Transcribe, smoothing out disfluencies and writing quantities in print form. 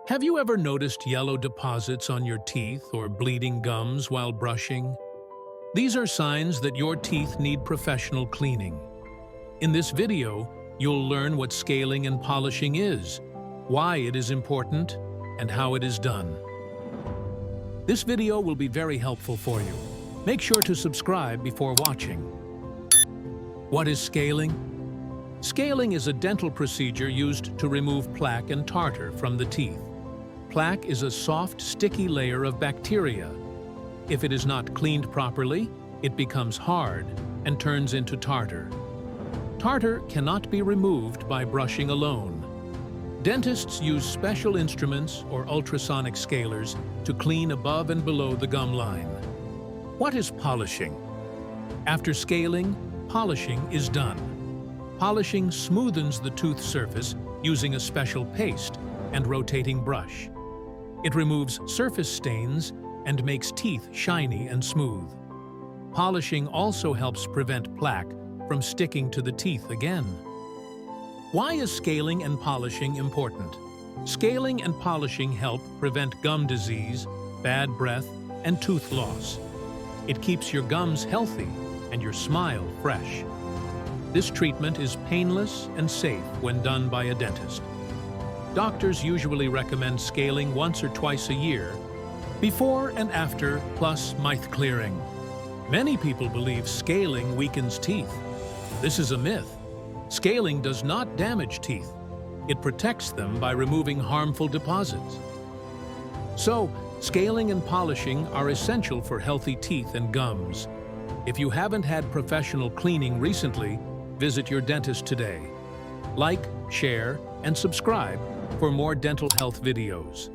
Have you ever noticed yellow deposits on your teeth or bleeding gums while brushing? These are signs that your teeth need professional cleaning. In this video, you'll learn what scaling and polishing is, why it is important, and how it is done. This video will be very helpful for you. Make sure to subscribe before watching. What is scaling? Scaling is a dental procedure used to remove plaque and tartar from the teeth. Plaque is a soft, sticky layer of bacteria. If it is not cleaned properly, it becomes hard and turns into tartar. Tartar cannot be removed by brushing alone. Dentists use special instruments or ultrasonic scalers to clean above and below the gum line. What is polishing? After scaling, polishing is done. Polishing smoothens the tooth surface using a special paste and rotating brush. It removes surface stains and makes teeth shiny and smooth. Polishing also helps prevent plaque from sticking to the teeth again. Why is scaling and polishing important? Scaling and polishing help prevent gum disease, bad breath, and tooth loss. It keeps your gums healthy and your smile fresh. This treatment is painless and safe when done by a dentist. Doctors usually recommend scaling once or twice a year, before and after, plus mouth clearing. Many people believe scaling weakens teeth. This is a myth. Scaling does not damage teeth. It protects them by removing harmful deposits. So, scaling and polishing are essential for healthy teeth and gums. If you haven't had professional cleaning recently, visit your dentist today. Like, share, and subscribe for more dental health videos.